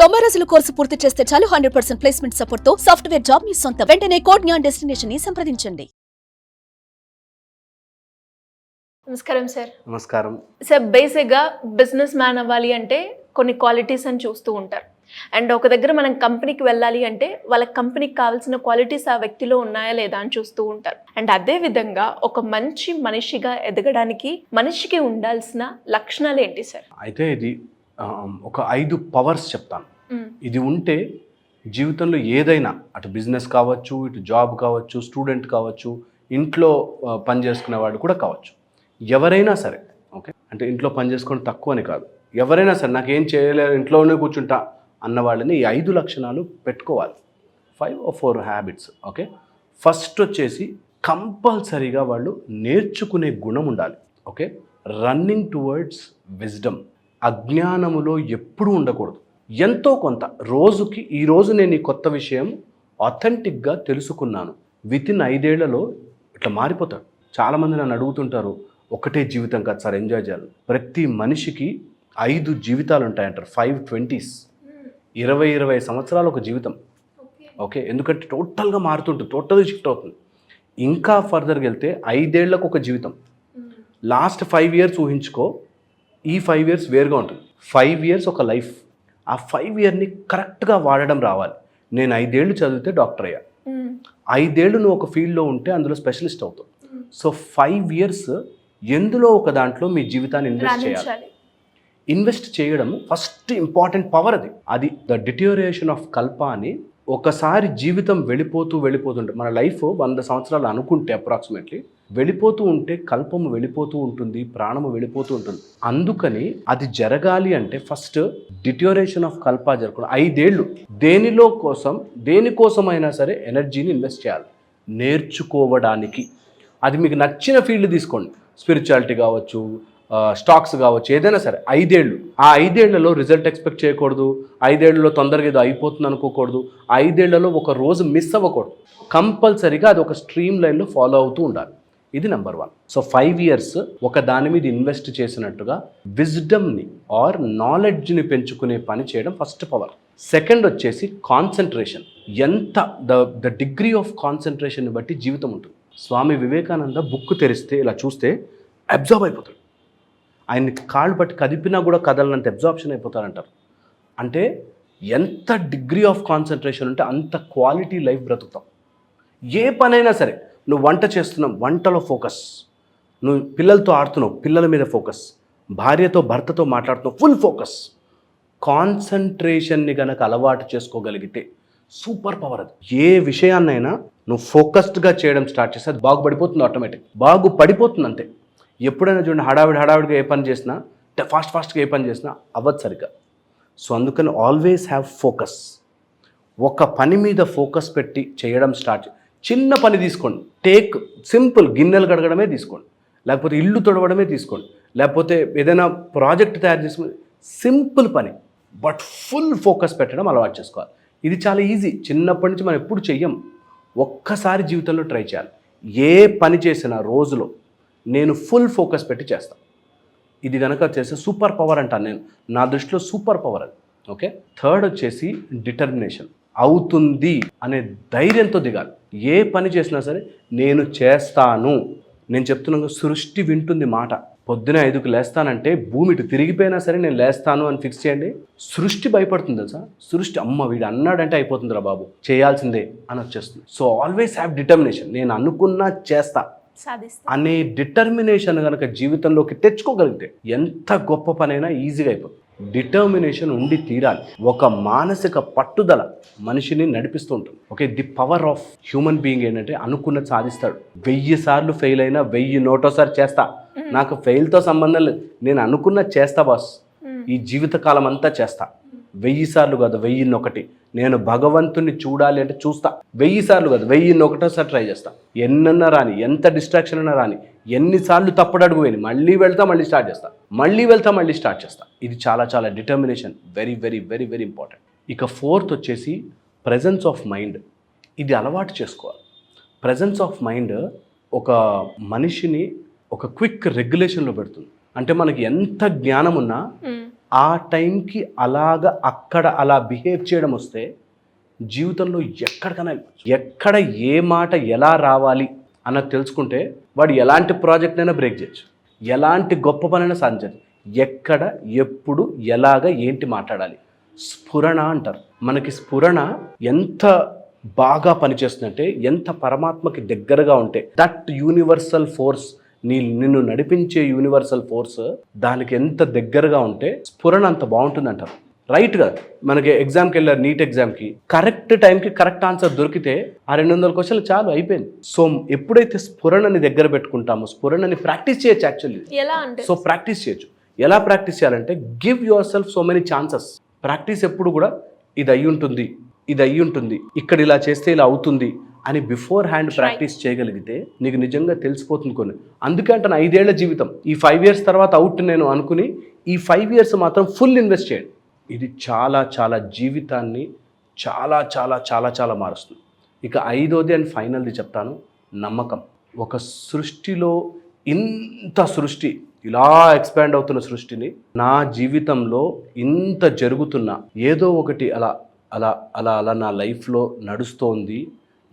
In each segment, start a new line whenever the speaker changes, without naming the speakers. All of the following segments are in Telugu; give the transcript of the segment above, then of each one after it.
90 రోజుల కోర్సు పూర్తి చేస్తే చాలు 100% ప్లేస్మెంట్ సపోర్ట్ తో సాఫ్ట్వేర్ జాబ్ మీ సొంతం. వెంటనే కోడ్ జ్ఞాన్ డెస్టినేషన్ ని సంప్రదించండి.
నమస్కారం సార్.
నమస్కారం
సార్, బేసిక్గా బిజినెస్ మ్యాన్ అవ్వాలి అంటే కొన్ని క్వాలిటీస్ అని చూస్తూ ఉంటారు. అండ్ ఒక దగ్గర మనం కంపెనీకి వెళ్ళాలి అంటే వాళ్ళ కంపెనీకి కావాల్సిన క్వాలిటీస్ ఆ వ్యక్తిలో ఉన్నాయా లేదా అని చూస్తూ ఉంటారు. అండ్ అదే విధంగా ఒక మంచి మనిషిగా ఎదగడానికి మనిషికి ఉండాల్సిన లక్షణాలు ఏంటి సార్?
అయితే ఇది ఒక 5 పవర్స్ చెప్తాను. ఇది ఉంటే జీవితంలో ఏదైనా, అటు బిజినెస్ కావచ్చు, ఇటు జాబ్ కావచ్చు, స్టూడెంట్ కావచ్చు, ఇంట్లో పని చేసుకునేవాడు కూడా కావచ్చు, ఎవరైనా సరే. ఓకే, అంటే ఇంట్లో పని చేసుకోవడం తక్కువ అని కాదు, ఎవరైనా సరే నాకేం చేయలేదు ఇంట్లోనే కూర్చుంటా అన్న వాళ్ళని ఈ 5 లక్షణాలు పెట్టుకోవాలి. 5 or 4 హ్యాబిట్స్. ఓకే, ఫస్ట్ వచ్చేసి కంపల్సరీగా వాళ్ళు నేర్చుకునే గుణం ఉండాలి. Okay, running towards wisdom. అజ్ఞానములో ఎప్పుడూ ఉండకూడదు. ఎంతో కొంత రోజుకి, ఈరోజు నేను ఈ కొత్త విషయం ఆథెంటిక్గా తెలుసుకున్నాను, వితిన్ 5 ఏళ్లలో ఇట్లా మారిపోతాడు. చాలామంది నన్ను అడుగుతుంటారు, ఒకటే జీవితం కాదు సార్, ఎంజాయ్ చేయాలి. ప్రతి మనిషికి 5 జీవితాలు ఉంటాయంటారు. 5 20s, 20 సంవత్సరాలు ఒక జీవితం. ఓకే, ఎందుకంటే టోటల్గా మారుతుంటుంది, టోటల్గా షిఫ్ట్ అవుతుంది. ఇంకా ఫర్దర్కి వెళ్తే 5 ఏళ్లకు ఒక జీవితం. లాస్ట్ 5 years ఊహించుకో, ఈ 5 years వేరుగా ఉంటుంది. 5 years ఒక లైఫ్. ఆ 5 yearని కరెక్ట్గా వాడడం రావాలి. నేను 5 ఏళ్ళు చదివితే డాక్టర్ అయ్యా, 5 ఏళ్ళు నువ్వు ఒక ఫీల్డ్లో ఉంటే అందులో స్పెషలిస్ట్ అవుతావు. సో 5 years ఎందులో ఒక దాంట్లో మీ జీవితాన్ని ఇన్వెస్ట్ చేయాలి. ఇన్వెస్ట్ చేయడం ఫస్ట్ ఇంపార్టెంట్ పవర్. అది ద డిటోరియేషన్ ఆఫ్ కల్ప అని. ఒకసారి జీవితం వెళ్ళిపోతుంటే, మన లైఫ్ 100 సంవత్సరాలు అనుకుంటే అప్రాక్సిమేట్లీ వెళ్ళిపోతూ ఉంటే కల్పము వెళ్ళిపోతూ ఉంటుంది, ప్రాణము వెళ్ళిపోతూ ఉంటుంది. అందుకని అది జరగాలి అంటే ఫస్ట్ డిటోరియేషన్ ఆఫ్ కల్ప జరగకుండా 5 ఏళ్ళు దేనికోసమైనా సరే ఎనర్జీని ఇన్వెస్ట్ చేయాలి, నేర్చుకోవడానికి. అది మీకు నచ్చిన ఫీల్డ్ తీసుకోండి, స్పిరిచువాలిటీ కావచ్చు, స్టాక్స్ కావచ్చు, ఏదైనా సరే. 5 ఏళ్ళు, ఆ 5 ఏళ్లలో రిజల్ట్ ఎక్స్పెక్ట్ చేయకూడదు, 5 ఏళ్లలో తొందరగా ఏదో అయిపోతుంది అనుకోకూడదు, 5 ఏళ్లలో ఒక రోజు మిస్ అవ్వకూడదు. కంపల్సరీగా అది ఒక స్ట్రీమ్ లైన్లో ఫాలో అవుతూ ఉండాలి. ఇది నెంబర్ 1. సో 5 years ఒక దాని మీద ఇన్వెస్ట్ చేసినట్టుగా విజ్డమ్ని ఆర్ నాలెడ్జ్ని పెంచుకునే పని చేయడం ఫస్ట్ పవర్. సెకండ్ వచ్చేసి కాన్సన్ట్రేషన్. ఎంత ద డిగ్రీ ఆఫ్ కాన్సన్ట్రేషన్ని బట్టి జీవితం ఉంటుంది. స్వామి వివేకానంద బుక్ తెరిస్తే ఇలా చూస్తే అబ్జార్బ్ అయిపోతాడు. ఆయన్ని కాళ్ళు పట్టి కదిపినా కూడా కదలనంత అబ్జార్ప్షన్ అయిపోతారంటారు. అంటే ఎంత డిగ్రీ ఆఫ్ కాన్సన్ట్రేషన్ ఉంటే అంత క్వాలిటీ లైఫ్ బ్రతుకుతాం. ఏ పనైనా సరే, నువ్వు వంట చేస్తున్నావు, వంటలో ఫోకస్. నువ్వు పిల్లలతో ఆడుతున్నావు, పిల్లల మీద ఫోకస్. భార్యతో భర్తతో మాట్లాడుతున్నావు, ఫుల్ ఫోకస్. కాన్సన్ట్రేషన్ని కనుక అలవాటు చేసుకోగలిగితే సూపర్ పవర్ అది. ఏ విషయాన్నైనా నువ్వు ఫోకస్డ్గా చేయడం స్టార్ట్ చేస్తే అది బాగుపడిపోతుంది, ఆటోమేటిక్ బాగుపడిపోతుంది అంతే. ఎప్పుడైనా చూడండి, హడావిడిగా ఏ పని చేసినా, ఫాస్ట్గా ఏ పని చేసినా అవ్వదు సరిగ్గా. సో అందుకని ఆల్వేస్ హ్యావ్ ఫోకస్. ఒక పని మీద ఫోకస్ పెట్టి చేయడం స్టార్ట్. చిన్న పని తీసుకోండి, టేక్ సింపుల్, గిన్నెలు కడగడమే తీసుకోండి, లేకపోతే ఇల్లు తొడవడమే తీసుకోండి, లేకపోతే ఏదైనా ప్రాజెక్ట్ తయారు చేసుకుని, సింపుల్ పని బట్ ఫుల్ ఫోకస్ పెట్టడం అలవాటు చేసుకోవాలి. ఇది చాలా ఈజీ, చిన్నప్పటి నుంచి మనం ఎప్పుడు చెయ్యం. ఒక్కసారి జీవితంలో ట్రై చేయాలి. ఏ పని చేసినా రోజులో నేను ఫుల్ ఫోకస్ పెట్టి చేస్తాను. ఇది కనుక చేస్తే సూపర్ పవర్ అంటాను నేను, నా దృష్టిలో సూపర్ పవర్ అది. ఓకే, థర్డ్ వచ్చేసి డిటర్మినేషన్. అవుతుంది అనే ధైర్యంతో దిగాలి. ఏ పని చేసినా సరే నేను చేస్తాను. నేను చెప్తున్నాను, సృష్టి వింటుంది మాట. పొద్దున 5కి లేస్తానంటే భూమి ఇటు తిరిగిపోయినా సరే నేను లేస్తాను అని ఫిక్స్ చేయండి. సృష్టి భయపడుతుంది తెలుసా. సృష్టి అమ్మ వీడు అన్నాడంటే అయిపోతుందిరా బాబు, చేయాల్సిందే అని వచ్చేస్తుంది. So always have determination. నేను అనుకున్నా చేస్తా అనే డిటర్మినేషన్ కనుక జీవితంలోకి తెచ్చుకోగలిగితే ఎంత గొప్ప పనైనా ఈజీగా అయిపోతుంది. డిటర్మినేషన్ ఉండి తీరాలి. ఒక మానసిక పట్టుదల మనిషిని నడిపిస్తూ ఉంటుంది. Okay, the power of human being ఏంటంటే అనుకున్నది సాధిస్తాడు. 1000 సార్లు ఫెయిల్ అయినా 1001సారి చేస్తా, నాకు ఫెయిల్తో సంబంధం లేదు, నేను అనుకున్నది చేస్తా బాస్, ఈ జీవితకాలం అంతా చేస్తా. 1000 సార్లు కాదు, 1001. నేను భగవంతుని చూడాలి అంటే చూస్తా. 1000 సార్లు కాదు, 1001సారి ట్రై చేస్తా. ఎన్నన్నా రాని, ఎంత డిస్ట్రాక్షన్ అన్నా రాని, ఎన్నిసార్లు తప్పడడుగు పోయి మళ్ళీ వెళ్తా, మళ్ళీ స్టార్ట్ చేస్తా, మళ్ళీ స్టార్ట్ చేస్తా. ఇది చాలా determination, very very very very important. ఇక 4th వచ్చేసి ప్రెజెన్స్ ఆఫ్ మైండ్. ఇది అలవాటు చేసుకోవాలి. ప్రెజెన్స్ ఆఫ్ మైండ్ ఒక మనిషిని ఒక క్విక్ రెగ్యులేషన్లో పెడుతుంది. అంటే మనకి ఎంత జ్ఞానం ఉన్నా ఆ టైంకి అలాగా అక్కడ అలా బిహేవ్ చేయడం వస్తే జీవితంలో ఎక్కడికైనా వెళ్ళొచ్చు. ఎక్కడ ఏ మాట ఎలా రావాలి అన్నది తెలుసుకుంటే వాడు ఎలాంటి ప్రాజెక్ట్ అయినా బ్రేక్ చేయొచ్చు, ఎలాంటి గొప్ప పనైనా సాధించచ్చు. ఎక్కడ ఎప్పుడు ఎలాగ ఏంటి మాట్లాడాలి, స్ఫురణ అంటారు. మనకి స్ఫురణ ఎంత బాగా పనిచేస్తుందంటే, ఎంత పరమాత్మకి దగ్గరగా ఉంటే, దట్ యూనివర్సల్ ఫోర్స్, నిన్ను నడిపించే యూనివర్సల్ ఫోర్స్ దానికి ఎంత దగ్గరగా ఉంటే స్ఫురణ అంత బాగుంటుంది అంటారు. రైట్గా మనకి ఎగ్జామ్కి వెళ్ళారు, నీట్ ఎగ్జామ్కి కరెక్ట్ టైంకి కరెక్ట్ ఆన్సర్ దొరికితే ఆ 200 క్వశ్చన్లు చాలు, అయిపోయింది. సో ఎప్పుడైతే స్ఫురణని దగ్గర పెట్టుకుంటామో, స్ఫురణని ప్రాక్టీస్ చేయొచ్చు. యాక్చువల్లీ
ఎలా అంటే
సో ప్రాక్టీస్ చేయొచ్చు. ఎలా ప్రాక్టీస్ చేయాలంటే, give your self so many chances. Practice ఎప్పుడు కూడా ఇది అయ్యి ఉంటుంది, ఇది అయ్యి ఉంటుంది, ఇక్కడ ఇలా చేస్తే ఇలా అవుతుంది అని బిఫోర్ హ్యాండ్ ప్రాక్టీస్ చేయగలిగితే నీకు నిజంగా తెలిసిపోతుంది కొన్ని. అందుకే అంటే 5 ఏళ్ల జీవితం, ఈ 5 years తర్వాత అవుట్ నేను అనుకుని ఈ 5 years మాత్రం ఫుల్ ఇన్వెస్ట్ చేయండి. ఇది చాలా చాలా జీవితాన్ని చాలా చాలా చాలా చాలా మారుస్తుంది. ఇక 5వది అండ్ ఫైనల్ది చెప్తాను, నమ్మకం. ఒక సృష్టిలో ఇంత సృష్టి ఇలా ఎక్స్పాండ్ అవుతున్న సృష్టిని, నా జీవితంలో ఇంత జరుగుతున్నా ఏదో ఒకటి అలా అలా అలా అలా నా లైఫ్లో నడుస్తోంది,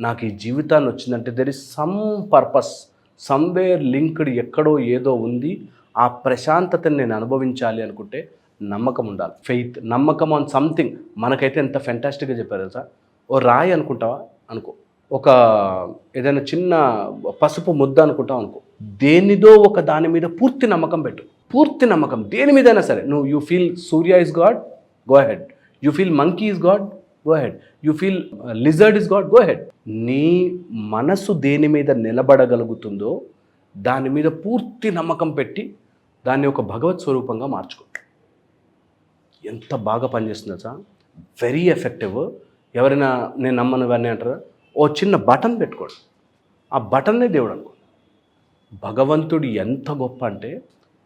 నాకు ఈ జీవితాన్ని వచ్చిందంటే there is some purpose, somewhere linked, ఎక్కడో ఏదో ఉంది. ఆ ప్రశాంతతని నేను అనుభవించాలి అనుకుంటే నమ్మకం ఉండాలి. ఫెయిత్, నమ్మకం ఆన్ సంథింగ్. మనకైతే ఎంత ఫెంటాస్టిక్గా చెప్పారు తెలుసా. ఓ రాయి అనుకుంటావా అనుకో, ఒక ఏదైనా చిన్న పసుపు ముద్ద అనుకుంటావు అనుకో, దేనిదో ఒక దాని మీద పూర్తి నమ్మకం పెట్టు. పూర్తి నమ్మకం దేని మీదైనా సరే. నువ్వు you feel Surya is God, go ahead. You feel monkey is God, go ahead. You feel lizard is God, go ahead. నీ మనసు దేని మీద నిలబడగలుగుతుందో దాని మీద పూర్తి నమ్మకం పెట్టి దాన్ని ఒక భగవత్ స్వరూపంగా మార్చుకో. ఎంత బాగా పనిచేస్తుందో సార్, వెరీ ఎఫెక్టివ్. ఎవరైనా నేను నమ్మను ఇవన్నీ అంటారా, ఓ చిన్న బటన్ పెట్టుకోండి, ఆ బటన్నే దేవుడు అనుకో. భగవంతుడు ఎంత గొప్ప అంటే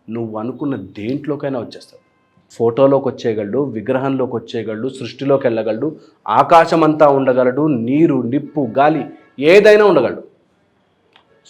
నువ్వు అనుకున్న దేంట్లోకైనా వచ్చేస్తావు. ఫోటోలోకి వచ్చేయగలడు, విగ్రహంలోకి వచ్చేయగలడు, సృష్టిలోకి వెళ్ళగలడు, ఆకాశం అంతా ఉండగలడు, నీరు, నిప్పు, గాలి ఏదైనా ఉండగలడు.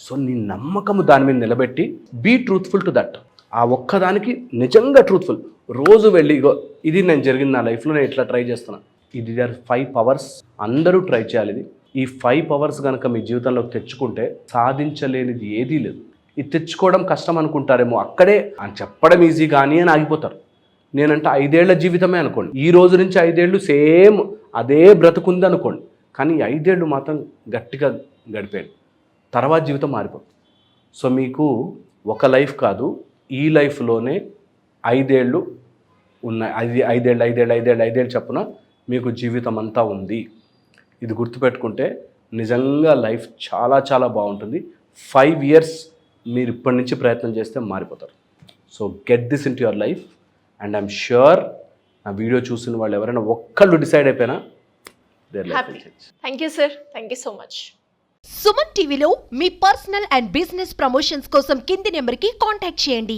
సో నీ నమ్మకము దాని మీద నిలబెట్టి బీ ట్రూత్ఫుల్ టు దట్. ఆ ఒక్కదానికి నిజంగా ట్రూత్ఫుల్. రోజు వెళ్ళి ఇగో ఇది నేను జరిగింది నా లైఫ్లో, నేను ఇట్లా ట్రై చేస్తున్నా. ఇది 5 powers, అందరూ ట్రై చేయాలి. ఇది ఈ 5 powers కనుక మీ జీవితంలోకి తెచ్చుకుంటే సాధించలేనిది ఏదీ లేదు. ఇది తెచ్చుకోవడం కష్టం అనుకుంటారేమో, అక్కడే అని చెప్పడం ఈజీ కానీ అని ఆగిపోతారు. నేనంటే 5 ఏళ్ల జీవితమే అనుకోండి, ఈ రోజు నుంచి 5 ఏళ్ళు సేమ్ అదే బ్రతుకుంది అనుకోండి, కానీ 5 ఏళ్ళు మాత్రం గట్టిగా గడిపేయండి, తర్వాత జీవితం మారిపోతుంది. సో మీకు ఒక లైఫ్ కాదు, ఈ లైఫ్లోనే 5 ఏళ్ళు ఉన్నాయి. 5 ఏళ్ళు చప్పున మీకు జీవితం అంతా ఉంది. ఇది గుర్తుపెట్టుకుంటే నిజంగా లైఫ్ చాలా చాలా బాగుంటుంది. 5 years మీరు ఇప్పటి నుంచి ప్రయత్నం చేస్తే మారిపోతారు. So get this in to your life and I'm sure నా వీడియో చూసిన వాళ్ళు ఎవరైనా ఒక్కళ్ళు డిసైడ్ అయిపోయినా their life will change.
Thank you sir, thank you so much.
Suman టీవీలో మీ పర్సనల్ అండ్ బిజినెస్ ప్రమోషన్స్ కోసం కింది నెంబర్కి కాంటాక్ట్ చేయండి.